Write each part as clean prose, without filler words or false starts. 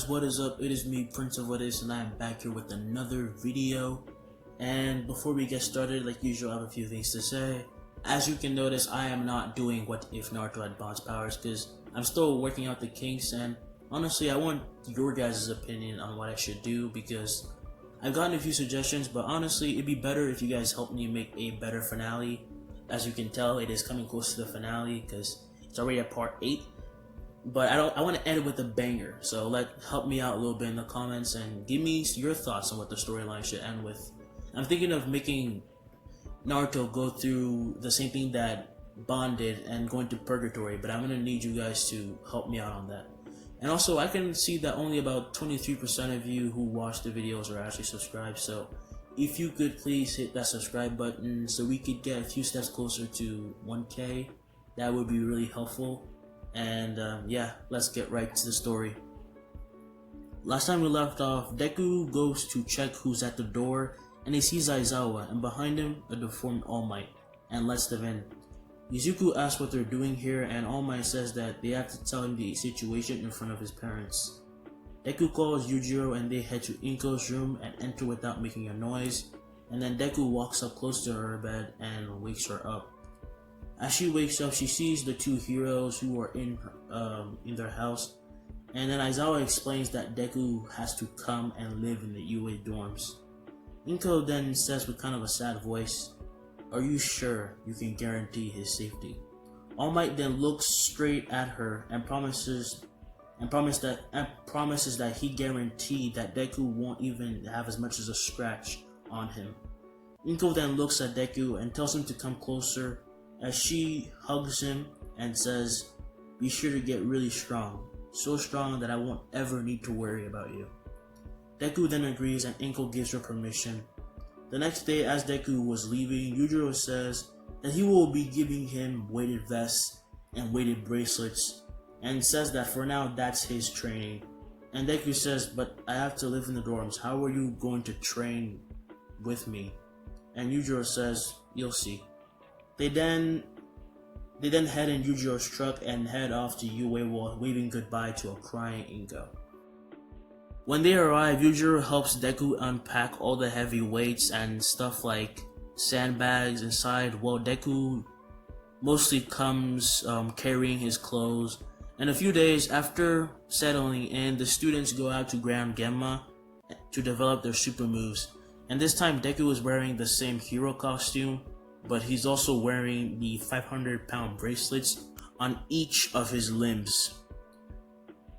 guys, what is up? It is me, Prince of What Is, and I am back here with another video. And before we get started, like usual, I have a few things to say. As you can notice, I am not doing What If Naruto had Bond's powers because I'm still working out the kinks, and honestly, I want your guys' opinion on what I should do because I've gotten a few suggestions, but honestly, it'd be better if you guys help me make a better finale. As you can tell, it is coming close to the finale because it's already at part 8. But I want to end it with a banger, so help me out a little bit in the comments and give me your thoughts on what the storyline should end with. I'm thinking of making Naruto go through the same thing that Bond did and going to purgatory, but I'm gonna need you guys to help me out on that. And also, I can see that only about 23% of you who watch the videos are actually subscribed, so if you could please hit that subscribe button so we could get a few steps closer to 1K, that would be really helpful. And yeah, let's get right to the story. Last time we left off, Deku goes to check who's at the door, and he sees Aizawa, and behind him, a deformed All Might, and lets them in. Izuku asks what they're doing here, and All Might says that they have to tell him the situation in front of his parents. Deku calls Yujiro, and they head to Inko's room and enter without making a noise, and then Deku walks up close to her bed and wakes her up. As she wakes up, she sees the two heroes who are in their house, and then Aizawa explains that Deku has to come and live in the UA dorms. Inko then says with kind of a sad voice, "Are you sure you can guarantee his safety?" All Might then looks straight at her and promises that he guaranteed that Deku won't even have as much as a scratch on him. Inko then looks at Deku and tells him to come closer, as she hugs him and says, "Be sure to get really strong, so strong that I won't ever need to worry about you." Deku then agrees and Inko gives her permission. The next day, as Deku was leaving, Yujiro says that he will be giving him weighted vests and weighted bracelets, and says that for now that's his training. And Deku says, "But I have to live in the dorms, how are you going to train with me?" And Yujiro says, "You'll see." They then head in Yujiro's truck and head off to UA while waving goodbye to a crying Inko. When they arrive, Yujiro helps Deku unpack all the heavy weights and stuff like sandbags inside, while Deku mostly comes carrying his clothes. And a few days after settling in, the students go out to Grand Gemma to develop their super moves. And this time Deku is wearing the same hero costume, but he's also wearing the 500-pound bracelets on each of his limbs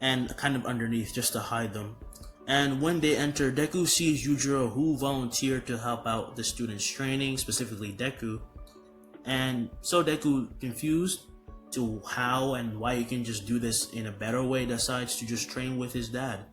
and kind of underneath just to hide them. And when they enter, Deku sees Yujiro, who volunteered to help out the students' training, specifically Deku. And so Deku, confused to how and why he can just do this in a better way, decides to just train with his dad.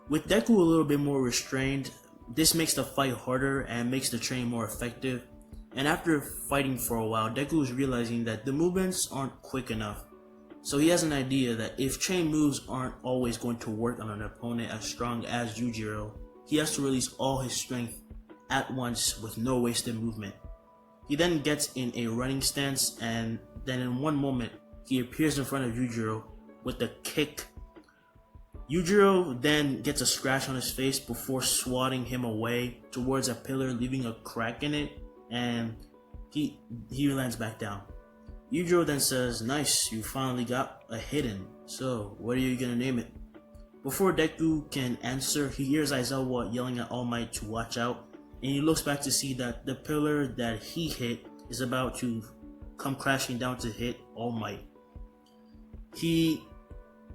With Deku a little bit more restrained, this makes the fight harder and makes the training more effective. And after fighting for a while, Deku is realizing that the movements aren't quick enough. So he has an idea that if chain moves aren't always going to work on an opponent as strong as Yujiro, he has to release all his strength at once with no wasted movement. He then gets in a running stance, and then in one moment, he appears in front of Yujiro with a kick. Yujiro then gets a scratch on his face before swatting him away towards a pillar, leaving a crack in it, and he lands back down. Yujiro then says, "Nice, you finally got a hidden. So, what are you gonna name it?" Before Deku can answer, he hears Aizawa yelling at All Might to watch out, and he looks back to see that the pillar that he hit is about to come crashing down to hit All Might. He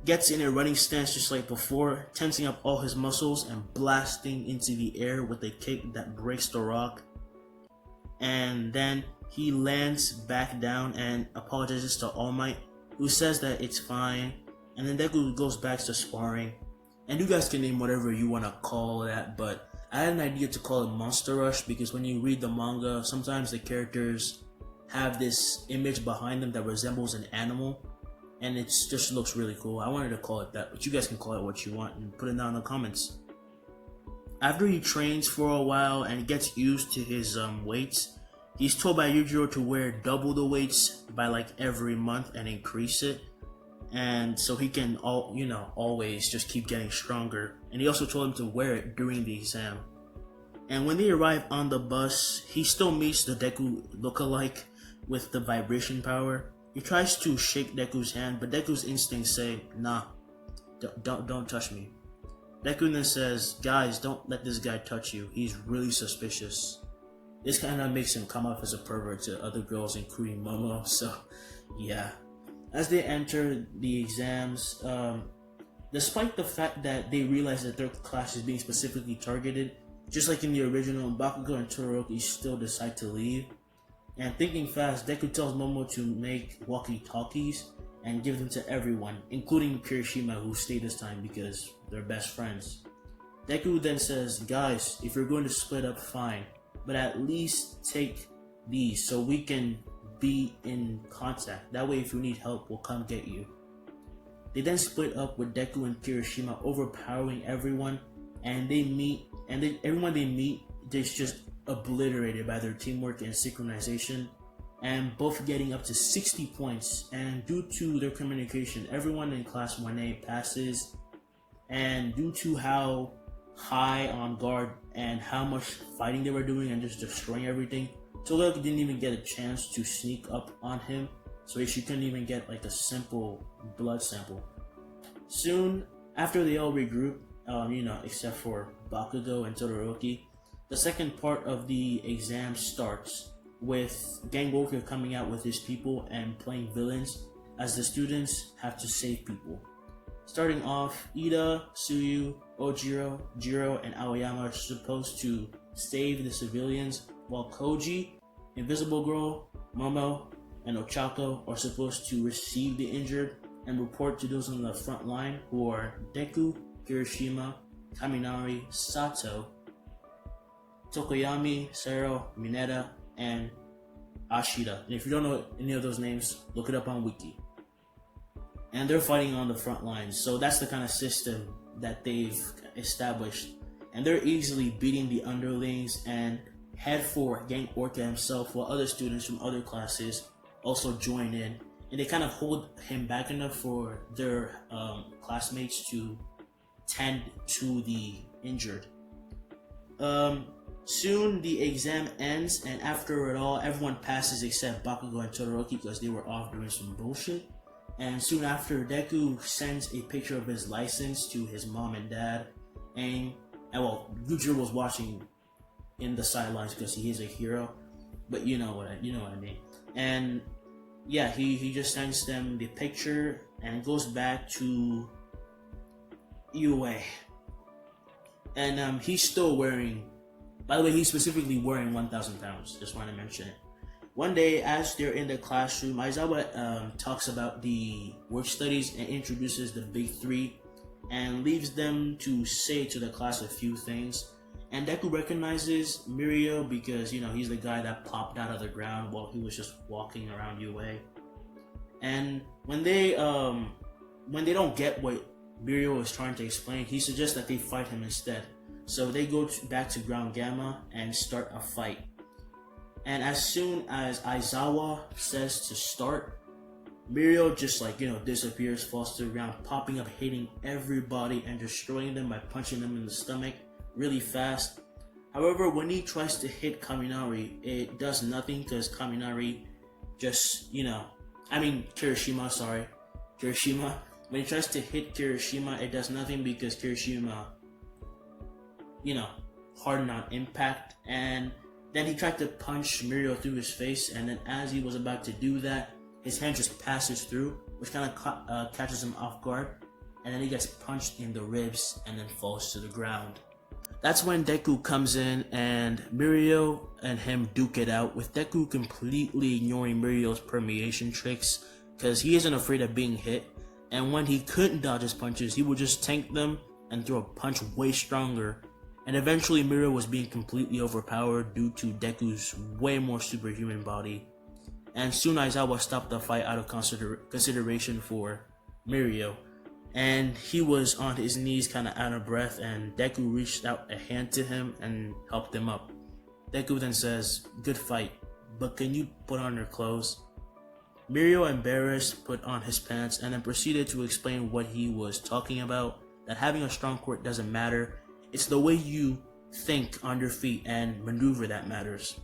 gets in a running stance just like before, tensing up all his muscles and blasting into the air with a kick that breaks the rock. And then he lands back down and apologizes to All Might, who says that it's fine. And then Deku goes back to sparring. And you guys can name whatever you want to call that, but I had an idea to call it Monster Rush because when you read the manga, sometimes the characters have this image behind them that resembles an animal, and it just looks really cool. I wanted to call it that, but you guys can call it what you want and put it down in the comments. After he trains for a while and gets used to his weights, he's told by Yujiro to wear double the weights by like every month and increase it. and so he can always just keep getting stronger. And he also told him to wear it during the exam. And when they arrive on the bus, he still meets the Deku lookalike with the vibration power. He tries to shake Deku's hand, but Deku's instincts say, "Nah, don't touch me." Deku then says, "Guys, don't let this guy touch you. He's really suspicious." This kind of makes him come off as a pervert to other girls, including Momo. So, yeah. As they enter the exams, despite the fact that they realize that their class is being specifically targeted, just like in the original, Bakugo and Todoroki still decide to leave. And thinking fast, Deku tells Momo to make walkie-talkies and give them to everyone, including Kirishima, who stayed this time because they're best friends. Deku then says, "Guys, if you're going to split up, fine, but at least take these so we can be in contact. That way, if you need help, we'll come get you." They then split up with Deku and Kirishima overpowering everyone, and they meet, and everyone they meet is just obliterated by their teamwork and synchronization, and both getting up to 60 points. And due to their communication, everyone in class 1A passes, and due to how high on guard and how much fighting they were doing and just destroying everything, Todoroki didn't even get a chance to sneak up on him, so she couldn't even get like a simple blood sample. Soon after they all regroup, except for Bakugo and Todoroki, the second part of the exam starts with Gangwalker coming out with his people and playing villains as the students have to save people. Starting off, Ida, Tsuyu, Ojiro, Jiro, and Aoyama are supposed to save the civilians, while Koji, Invisible Girl, Momo, and Ochako are supposed to receive the injured and report to those on the front line, who are Deku, Kirishima, Kaminari, Sato, Tokoyami, Sero, Mineta, and Ashida. And if you don't know any of those names, look it up on Wiki. And they're fighting on the front lines, so that's the kind of system that they've established. And they're easily beating the underlings and head for Gang Orca himself, while other students from other classes also join in. And they kind of hold him back enough for their classmates to tend to the injured. Soon the exam ends, and after it all, everyone passes except Bakugo and Todoroki because they were off doing some bullshit. And soon after, Deku sends a picture of his license to his mom and dad, and Yujiro was watching in the sidelines because he is a hero, but you know what I mean. And yeah, he just sends them the picture and goes back to UA. And he's still wearing, by the way, he's specifically wearing 1,000 pounds, just want to mention it. One day, as they're in the classroom, Aizawa talks about the work studies and introduces the big three and leaves them to say to the class a few things. And Deku recognizes Mirio because, he's the guy that popped out of the ground while he was just walking around UA. And when they don't get what Mirio is trying to explain, he suggests that they fight him instead. So they go back to Ground Gamma and start a fight. And as soon as Aizawa says to start, Mirio just disappears, falls to the ground, popping up, hitting everybody and destroying them by punching them in the stomach really fast. However, when he tries to hit Kaminari, it does nothing because Kaminari just, Kirishima. When he tries to hit Kirishima, it does nothing because Kirishima, hardened on impact. And then he tried to punch Mirio through his face, and then as he was about to do that, his hand just passes through, which kind of catches him off guard, and then he gets punched in the ribs and then falls to the ground. That's when Deku comes in, and Mirio and him duke it out, with Deku completely ignoring Mirio's permeation tricks, because he isn't afraid of being hit, and when he couldn't dodge his punches, he would just tank them and throw a punch way stronger. And eventually Mirio was being completely overpowered due to Deku's way more superhuman body. And soon Aizawa stopped the fight out of consideration for Mirio. And he was on his knees kind of out of breath, and Deku reached out a hand to him and helped him up. Deku then says, "Good fight, but can you put on your clothes?" Mirio, embarrassed, put on his pants and then proceeded to explain what he was talking about, that having a strong core doesn't matter, it's the way you think on your feet and maneuver that matters.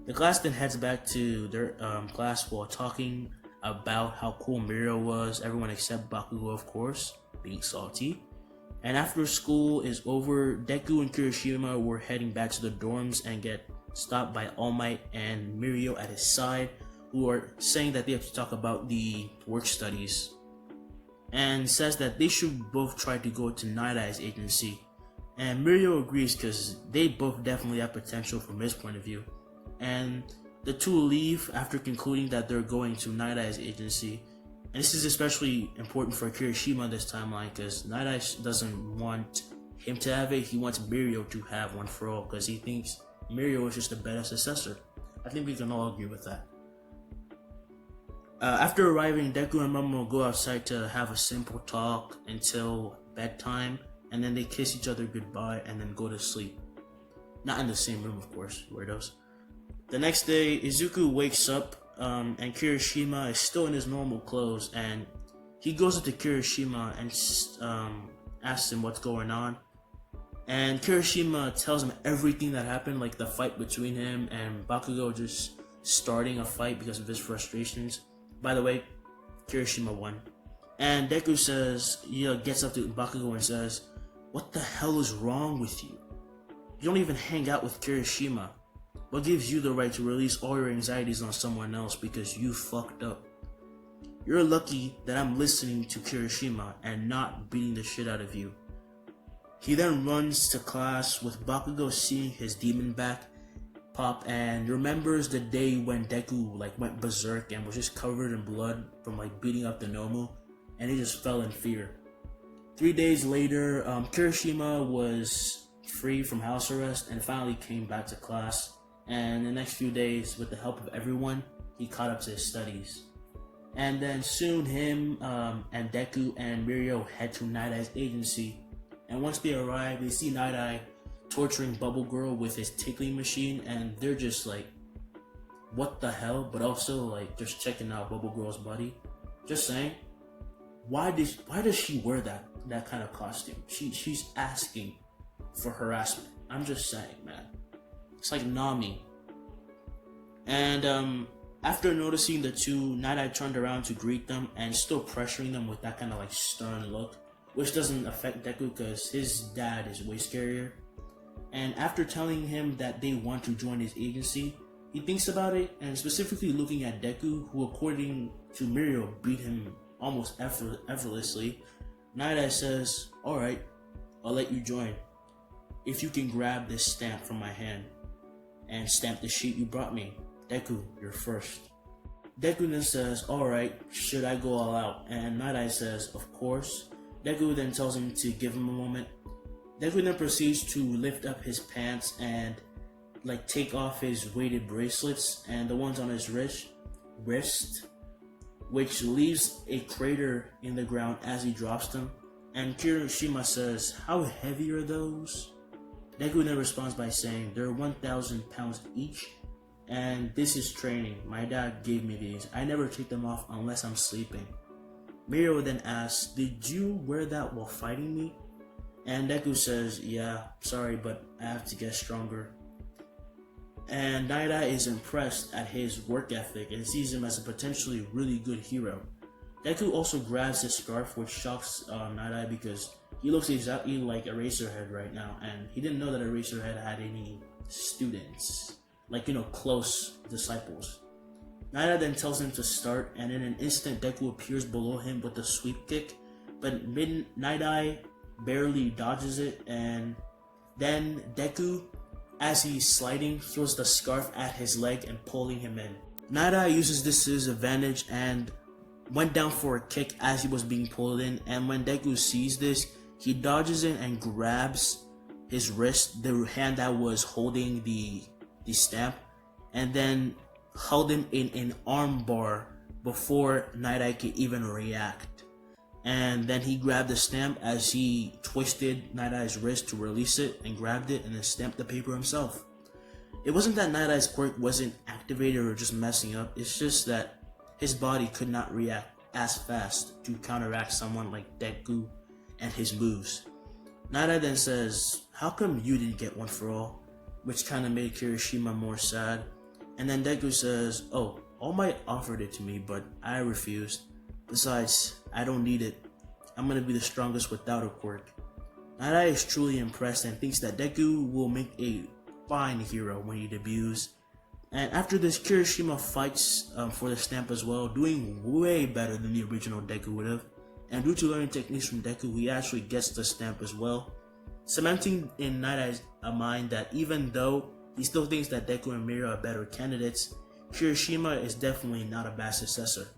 The class then heads back to their class while talking about how cool Mirio was, everyone except Bakugo of course, being salty. And after school is over, Deku and Kirishima were heading back to the dorms and get stopped by All Might and Mirio at his side, who are saying that they have to talk about the work studies, and says that they should both try to go to Night-Eye's agency. And Mirio agrees because they both definitely have potential from his point of view. And the two leave after concluding that they're going to Night-Eye's agency. And this is especially important for Kirishima this timeline because Night-Eye doesn't want him to have it, he wants Mirio to have one for all because he thinks Mirio is just a better successor. I think we can all agree with that. After arriving, Deku and Momo go outside to have a simple talk until bedtime, and then they kiss each other goodbye and then go to sleep. Not in the same room, of course, weirdos. The next day, Izuku wakes up and Kirishima is still in his normal clothes, and he goes up to Kirishima and asks him what's going on. And Kirishima tells him everything that happened, like the fight between him and Bakugo just starting a fight because of his frustrations. By the way, Kirishima won. And Deku gets up to Bakugo and says, "What the hell is wrong with you? You don't even hang out with Kirishima. What gives you the right to release all your anxieties on someone else because you fucked up? You're lucky that I'm listening to Kirishima and not beating the shit out of you." He then runs to class with Bakugo seeing his demon back pop and remembers the day when Deku went berserk and was just covered in blood from beating up the Nomu, and he just fell in fear. 3 days later, Kirishima was free from house arrest and finally came back to class, and the next few days, with the help of everyone, he caught up to his studies. And then soon him and Deku and Mirio head to Night-Eye's agency, and once they arrive, they see Night-Eye torturing Bubble Girl with his tickling machine, and they're just like, what the hell? But also just checking out Bubble Girl's body. Just saying, why does she wear that kind of costume? She's asking for harassment. I'm just saying, man. It's like Nami. And after noticing the two, Night-Eye turned around to greet them and still pressuring them with that kind of stern look, which doesn't affect Deku because his dad is way scarier. And after telling him that they want to join his agency, he thinks about it, and specifically looking at Deku, who according to Mirio beat him almost effortlessly, Night-Eye says, "Alright, I'll let you join. If you can grab this stamp from my hand and stamp the sheet you brought me. Deku, you're first." Deku then says, "Alright, should I go all out?" And Night-Eye says, "Of course." Deku then tells him to give him a moment. Deku then proceeds to lift up his pants and take off his weighted bracelets and the ones on his wrist, which leaves a crater in the ground as he drops them. And Kirishima says, "How heavy are those?" Deku then responds by saying, "They're 1,000 pounds each, and this is training. My dad gave me these. I never take them off unless I'm sleeping." Mirio then asks, "Did you wear that while fighting me?" And Deku says, "Yeah, sorry, but I have to get stronger." And Nighteye is impressed at his work ethic and sees him as a potentially really good hero. Deku also grabs his scarf, which shocks Nighteye because he looks exactly like Eraserhead right now, and he didn't know that Eraserhead had any students, close disciples. Nighteye then tells him to start, and in an instant Deku appears below him with a sweep kick, but Nighteye barely dodges it, and then Deku, as he's sliding, throws the scarf at his leg and pulling him in. Nighteye uses this to his advantage and went down for a kick as he was being pulled in, and when Deku sees this, he dodges in and grabs his wrist, the hand that was holding the stamp, and then held him in an arm bar before Nighteye could even react. And then he grabbed the stamp as he twisted Night-Eye's wrist to release it and grabbed it and then stamped the paper himself. It wasn't that Night-Eye's quirk wasn't activated or just messing up, it's just that his body could not react as fast to counteract someone like Deku and his moves. Nighteye then says, "How come you didn't get one for all?" which kind of made Kirishima more sad. And then Deku says, "Oh, All Might offered it to me, but I refused. Besides, I don't need it. I'm gonna be the strongest without a quirk." Nighteye is truly impressed and thinks that Deku will make a fine hero when he debuts. And after this, Kirishima fights for the stamp as well, doing way better than the original Deku would have. And due to learning techniques from Deku, he actually gets the stamp as well, cementing in Night-Eye's mind that even though he still thinks that Deku and Mira are better candidates, Kirishima is definitely not a bad successor.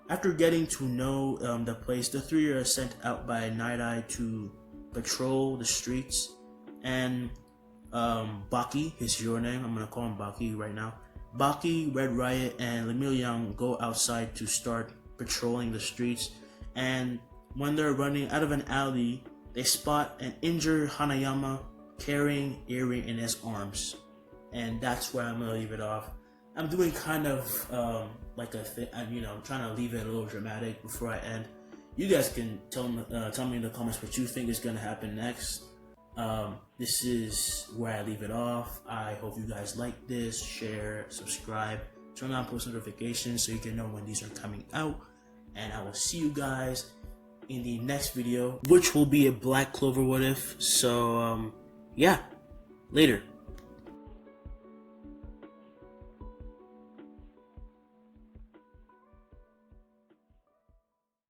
After getting to know the place, the three are sent out by Night-Eye to patrol the streets, and Baki, his hero name, I'm gonna call him Baki right now. Baki, Red Riot, and Lemillion go outside to start patrolling the streets, and when they're running out of an alley, they spot an injured Hanayama carrying Eri in his arms, and that's where I'm gonna leave it off. I'm doing kind of like a thing, I'm trying to leave it a little dramatic before I end. You guys can tell me in the comments what you think is gonna happen next. This is where I leave it off. I hope you guys like this. Share, subscribe, turn on post notifications so you can know when these are coming out. And I will see you guys in the next video, which will be a Black Clover what if. So yeah, later.